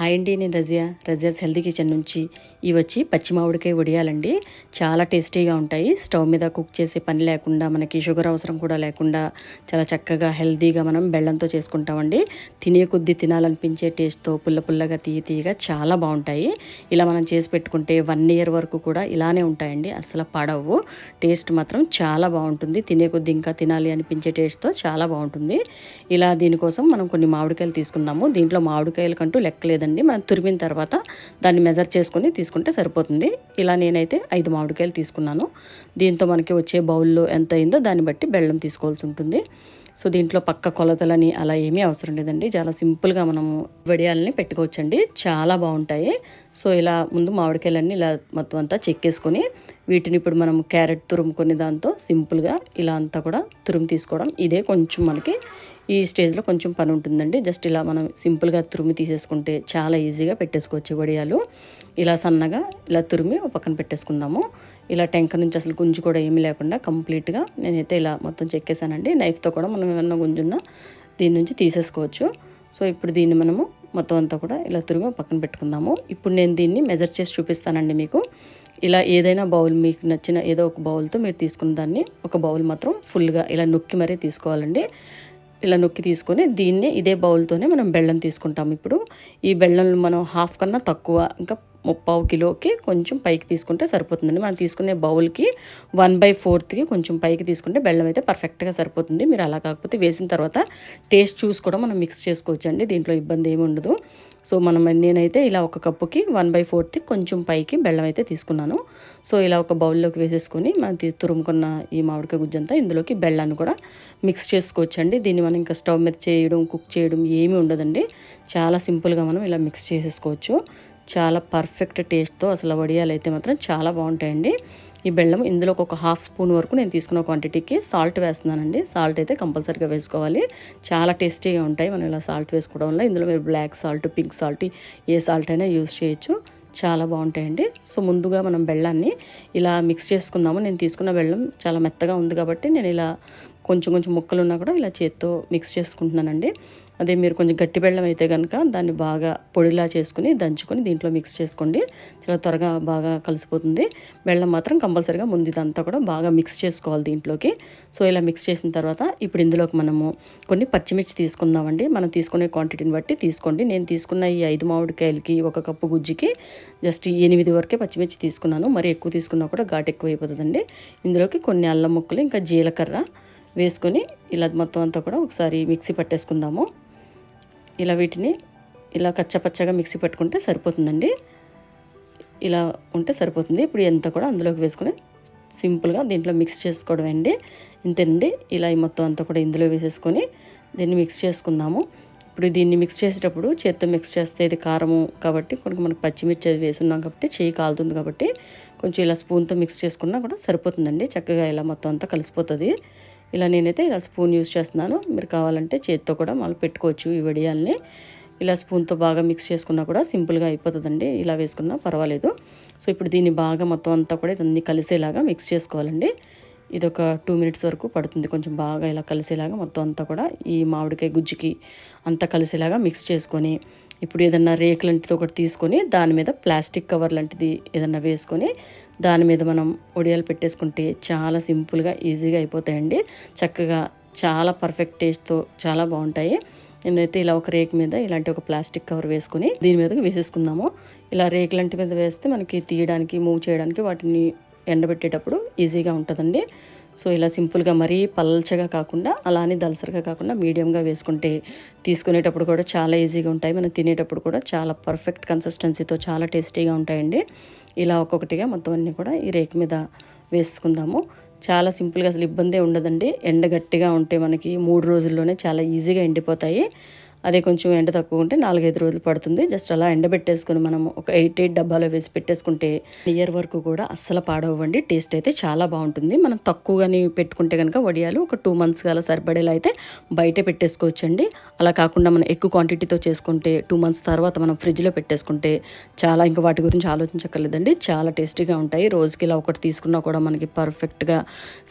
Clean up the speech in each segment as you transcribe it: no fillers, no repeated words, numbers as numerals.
Hi అండి, నేను Razia's healthy kitchen నుంచి. ఇవి వచ్చి పచ్చి మామిడికాయ వడియాలండి. చాలా టేస్టీగా ఉంటాయి. స్టవ్ మీద కుక్ చేసే పని లేకుండా, మనకి షుగర్ అవసరం కూడా లేకుండా చాలా చక్కగా హెల్తీగా మనం బెల్లంతో చేసుకుంటామండి. తినే కొద్దీ తినాలనిపించే టేస్ట్తో పుల్లగా తీయగా చాలా బాగుంటాయి. ఇలా మనం చేసి పెట్టుకుంటే 1 year వరకు కూడా ఇలానే ఉంటాయండి. అసలు పడవు. టేస్ట్ మాత్రం చాలా బాగుంటుంది. తినే కొద్దీ ఇంకా తినాలి అనిపించే టేస్ట్తో చాలా బాగుంటుంది. ఇలా దీనికోసం మనం కొన్ని మామిడికాయలు తీసుకుందాము. దీంట్లో మామిడికాయల కంటూ లెక్కలేదండి. మనం తురిమిన తర్వాత దాన్ని మెజర్ చేసుకొని తీసుకుంటే సరిపోతుంది. ఇలా నేనైతే 5 మామిడికాయలు తీసుకున్నాను. దీంతో మనకి వచ్చే బౌల్లో ఎంత అయిందో దాన్ని బట్టి బెల్లం తీసుకోవాల్సి ఉంటుంది. సో దీంట్లో పక్క కొలతలని అలా ఏమీ అవసరం లేదండి. చాలా సింపుల్గా మనము వడియాలని పెట్టుకోవచ్చండి. చాలా బాగుంటాయి. సో ఇలా ముందు మామిడికాయలన్నీ ఇలా మొత్తం అంతా చెక్కేసుకొని వీటిని ఇప్పుడు మనం క్యారెట్ తురుముకొని దాంతో సింపుల్గా ఇలా అంతా కూడా తురుము తీసుకోవడం. ఇదే కొంచెం మనకి ఈ స్టేజ్లో కొంచెం పని ఉంటుందండి. జస్ట్ ఇలా మనం సింపుల్గా తురిమి తీసేసుకుంటే చాలా ఈజీగా పెట్టేసుకోవచ్చు వడియాలు. ఇలా సన్నగా ఇలా తురిమి పక్కన పెట్టేసుకుందాము. ఇలా టెంక నుంచి అసలు గుంజు కూడా ఏమీ లేకుండా కంప్లీట్గా నేనైతే ఇలా మొత్తం చెక్కేసానండి. నైఫ్తో కూడా మనం ఏమన్నా గుంజున్నా దీని నుంచి తీసేసుకోవచ్చు. సో ఇప్పుడు దీన్ని మనము మొత్తం అంతా కూడా ఇలా తురిమి పక్కన పెట్టుకుందాము. ఇప్పుడు నేను దీన్ని మెజర్ చేసి చూపిస్తానండి మీకు. ఇలా ఏదైనా బౌల్ మీకు నచ్చిన ఏదో ఒక బౌల్తో మీరు తీసుకున్న దాన్ని ఒక బౌల్ మాత్రం ఫుల్గా ఇలా నొక్కి మరీ తీసుకోవాలండి. ఇలా నొక్కి తీసుకొని దీన్ని ఇదే బౌల్తోనే మనం బెల్లం తీసుకుంటాం. ఇప్పుడు ఈ బెల్లం మనం హాఫ్ కన్నా తక్కువ, ఇంకా 3/4 కిలోకి కొంచెం పైకి తీసుకుంటే సరిపోతుందండి. మనం తీసుకునే బౌల్కి 1/4కి కొంచెం పైకి తీసుకుంటే బెల్లం అయితే పర్ఫెక్ట్గా సరిపోతుంది. మీరు అలా కాకపోతే వేసిన తర్వాత టేస్ట్ చూసి కూడా మనం మిక్స్ చేసుకోవచ్చండి. దీంట్లో ఇబ్బంది ఏమి ఉండదు. సో నేనైతే ఇలా ఒక కప్పుకి 1/4కి కొంచెం పైకి బెల్లం అయితే తీసుకున్నాను. సో ఇలా ఒక బౌల్లోకి వేసేసుకొని మనం తురుముకున్న ఈ మామిడికాయ గుజ్జంతా ఇందులోకి బెల్లాన్ని కూడా మిక్స్ చేసుకోవచ్చండి. దీన్ని మనం ఇంకా స్టవ్ మీద చేయడం, కుక్ చేయడం ఏమీ ఉండదండి. చాలా సింపుల్గా మనం ఇలా మిక్స్ చేసేసుకోవచ్చు. చాలా పర్ఫెక్ట్ టేస్ట్తో అసలు వడియాలు అయితే మాత్రం చాలా బాగుంటాయండి. ఈ బెల్లం ఇందులోకి ఒక 1/2 స్పూన్ వరకు నేను తీసుకున్న క్వాంటిటీకి సాల్ట్ వేస్తున్నానండి. సాల్ట్ అయితే కంపల్సరీగా వేసుకోవాలి. చాలా టేస్టీగా ఉంటాయి మనం ఇలా సాల్ట్ వేసుకోవడం వల్ల. ఇందులో మీరు బ్లాక్ సాల్ట్, పింక్ సాల్ట్ ఏ సాల్ట్ అయినా యూజ్ చేయొచ్చు. చాలా బాగుంటాయండి. సో ముందుగా మనం బెల్లాన్ని ఇలా మిక్స్ చేసుకుందాము. నేను తీసుకున్న బెల్లం చాలా మెత్తగా ఉంది కాబట్టి నేను ఇలా కొంచెం ముక్కలు ఉన్నా కూడా ఇలా చేత్తో మిక్స్ చేసుకుంటున్నానండి. అదే మీరు కొంచెం గట్టి బెల్లం అయితే కనుక దాన్ని బాగా పొడిలా చేసుకుని దంచుకొని దీంట్లో మిక్స్ చేసుకోండి. చాలా త్వరగా బాగా కలిసిపోతుంది. బెల్లం మాత్రం కంపల్సరీగా ముందు ఇదంతా కూడా బాగా మిక్స్ చేసుకోవాలి దీంట్లోకి. సో ఇలా మిక్స్ చేసిన తర్వాత ఇప్పుడు ఇందులోకి మనము కొన్ని పచ్చిమిర్చి తీసుకుందామండి. మనం తీసుకునే క్వాంటిటీని బట్టి తీసుకోండి. నేను తీసుకున్న ఈ 5 మామిడికాయలకి 1 కప్పు గుజ్జికి జస్ట్ 8 వరకే పచ్చిమిర్చి తీసుకున్నాను. మరి ఎక్కువ తీసుకున్నా కూడా ఘాటు ఎక్కువ అయిపోతుందండి. ఇందులోకి కొన్ని అల్లం ముక్కలు, ఇంకా జీలకర్ర వేసుకొని ఇలా మొత్తం అంతా కూడా ఒకసారి మిక్సీ పట్టేసుకుందాము. ఇలా వీటిని ఇలా కచ్చపచ్చగా మిక్సీ పెట్టుకుంటే సరిపోతుందండి. ఇలా ఉంటే సరిపోతుంది. ఇప్పుడు ఎంత కూడా అందులోకి వేసుకొని సింపుల్గా దీంట్లో మిక్స్ చేసుకోవడం అండి. ఇంతేనండి. ఇలా ఈ మొత్తం అంతా కూడా ఇందులో వేసేసుకొని దీన్ని మిక్స్ చేసుకుందాము. ఇప్పుడు దీన్ని మిక్స్ చేసేటప్పుడు చేత్తో మిక్స్ చేస్తే ఇది కారము కాబట్టి కొంచెం మనకు పచ్చిమిర్చి అది వేసున్నాం కాబట్టి చేయి కాలుతుంది కాబట్టి కొంచెం ఇలా స్పూన్తో మిక్స్ చేసుకున్నా కూడా సరిపోతుందండి. చక్కగా ఇలా మొత్తం అంతా కలిసిపోతుంది. ఇలా నేనైతే ఇలా స్పూన్ యూజ్ చేస్తున్నాను. మీరు కావాలంటే చేతితో కూడా మళ్ళీ పెట్టుకోవచ్చు ఈ వడియాల్ని. ఇలా స్పూన్తో బాగా మిక్స్ చేసుకున్నా కూడా సింపుల్గా అయిపోతుందండి. ఇలా వేసుకున్నా పర్వాలేదు. సో ఇప్పుడు దీన్ని బాగా మొత్తం అంతా కూడా ఇదన్నీ కలిసేలాగా మిక్స్ చేసుకోవాలండి. ఇది ఒక 2 minutes వరకు పడుతుంది. కొంచెం బాగా ఇలా కలిసేలాగా మొత్తం అంతా కూడా ఈ మామిడికాయ గుజ్జుకి అంతా కలిసేలాగా మిక్స్ చేసుకొని ఇప్పుడు ఏదన్నా రేకు లాంటిది ఒకటి తీసుకొని దాని మీద ప్లాస్టిక్ కవర్ లాంటిది ఏదన్నా వేసుకొని దాని మీద మనం వడియాలు పెట్టేసుకుంటే చాలా సింపుల్గా ఈజీగా అయిపోతాయండి. చక్కగా చాలా పర్ఫెక్ట్ టేస్ట్తో చాలా బాగుంటాయి. నేనైతే ఇలా ఒక రేకు మీద ఇలాంటి ఒక ప్లాస్టిక్ కవర్ వేసుకొని దీని మీదకి వేసేసుకుందాము. ఇలా రేకు లాంటి మీద వేస్తే మనకి తీయడానికి, మూవ్ చేయడానికి, వాటిని ఎండబెట్టేటప్పుడు ఈజీగా ఉంటుందండి. సో ఇలా సింపుల్గా మరీ పల్చగా కాకుండా అలానే దలసరిగా కాకుండా మీడియంగా వేసుకుంటే తీసుకునేటప్పుడు కూడా చాలా ఈజీగా ఉంటాయి. మనం తినేటప్పుడు కూడా చాలా పర్ఫెక్ట్ కన్సిస్టెన్సీతో చాలా టేస్టీగా ఉంటాయండి. ఇలా ఒక్కొక్కటిగా మొత్తం అన్నీ కూడా ఈ రేకు మీద వేసుకుందాము. చాలా సింపుల్గా, అసలు ఇబ్బందే ఉండదండి. ఎండ గట్టిగా ఉంటే మనకి 3 రోజుల్లోనే చాలా ఈజీగా ఎండిపోతాయి. అదే కొంచెం ఎండ తక్కువ ఉంటే 4-5 రోజులు పడుతుంది. జస్ట్ అలా ఎండబెట్టేసుకొని మనం ఒక 8 డబ్బాలో వేసి పెట్టేసుకుంటే ఇయర్ వరకు కూడా అస్సలు పాడవండి. టేస్ట్ అయితే చాలా బాగుంటుంది. మనం తక్కువగాని పెట్టుకుంటే కనుక వడియాలు ఒక 2 months అలా సరిపడేలా అయితే బయటే పెట్టేసుకోవచ్చండి. అలా కాకుండా మనం ఎక్కువ క్వాంటిటీతో చేసుకుంటే 2 months తర్వాత మనం ఫ్రిడ్జ్లో పెట్టేసుకుంటే చాలా, ఇంకా వాటి గురించి ఆలోచించక్కర్లేదండి. చాలా టేస్టీగా ఉంటాయి. రోజుకి ఇలా ఒకటి తీసుకున్నా కూడా మనకి పర్ఫెక్ట్గా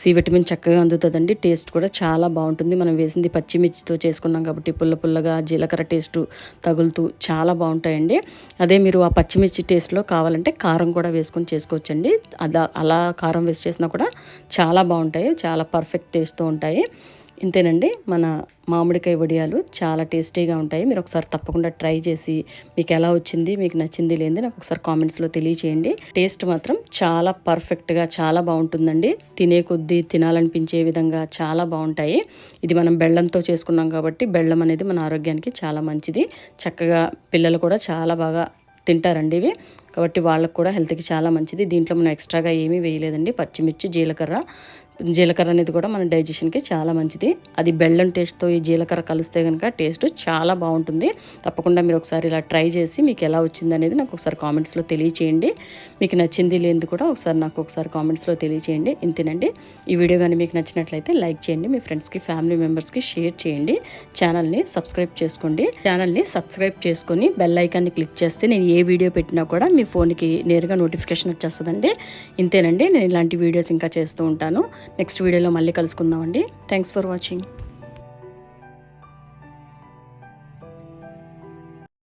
సి విటమిన్ చక్కగా అందుతుందండి. టేస్ట్ కూడా చాలా బాగుంటుంది. మనం వేసింది పచ్చిమిర్చితో చేసుకున్నాం కాబట్టి పుల్లగా జీలకర్ర టేస్టు తగులుతూ చాలా బాగుంటాయండి. అదే మీరు ఆ పచ్చిమిర్చి టేస్ట్లో కావాలంటే కారం కూడా వేసుకొని చేసుకోవచ్చండి. అలా కారం వేసి చేసినా కూడా చాలా బాగుంటాయి, చాలా పర్ఫెక్ట్ టేస్ట్తో ఉంటాయి. ఇంతేనండి, మన మామిడికాయ వడియాలు చాలా టేస్టీగా ఉంటాయి. మీరు ఒకసారి తప్పకుండా ట్రై చేసి మీకు ఎలా వచ్చింది, మీకు నచ్చింది లేనిది నాకు ఒకసారి కామెంట్స్లో తెలియచేయండి. టేస్ట్ మాత్రం చాలా పర్ఫెక్ట్గా చాలా బాగుంటుందండి. తినే కొద్దీ తినాలనిపించే విధంగా చాలా బాగుంటాయి. ఇది మనం బెల్లంతో చేసుకున్నాం కాబట్టి బెల్లం అనేది మన ఆరోగ్యానికి చాలా మంచిది. చక్కగా పిల్లలు కూడా చాలా బాగా తింటారండి ఇవి, కాబట్టి వాళ్ళకు కూడా హెల్త్కి చాలా మంచిది. దీంట్లో మనం ఎక్స్ట్రాగా ఏమీ వేయలేదండి. పచ్చిమిర్చి, జీలకర్ర అనేది కూడా మన డైజెషన్కి చాలా మంచిది. అది బెల్లం టేస్ట్తో ఈ జీలకర్ర కలిస్తే కనుక టేస్ట్ చాలా బాగుంటుంది. తప్పకుండా మీరు ఒకసారి ఇలా ట్రై చేసి మీకు ఎలా వచ్చింది అనేది నాకు ఒకసారి కామెంట్స్లో తెలియచేయండి. మీకు నచ్చింది లేనిది కూడా నాకు ఒకసారి కామెంట్స్లో తెలియచేయండి. ఇంతేనండి, ఈ వీడియో కానీ మీకు నచ్చినట్లయితే లైక్ చేయండి, మీ ఫ్రెండ్స్కి ఫ్యామిలీ మెంబర్స్కి షేర్ చేయండి. ఛానల్ని సబ్స్క్రైబ్ చేసుకోండి. ఛానల్ని సబ్స్క్రైబ్ చేసుకొని బెల్ ఐకాన్ని క్లిక్ చేస్తే నేను ఏ వీడియో పెట్టినా కూడా మీ ఫోన్కి నేరుగా నోటిఫికేషన్ వచ్చేస్తుందండి. ఇంతేనండి, నేను ఇలాంటి వీడియోస్ ఇంకా చేస్తూ ఉంటాను. నెక్స్ట్ వీడియోలో మళ్ళీ కలుసుకుందామండి. Thanks for watching.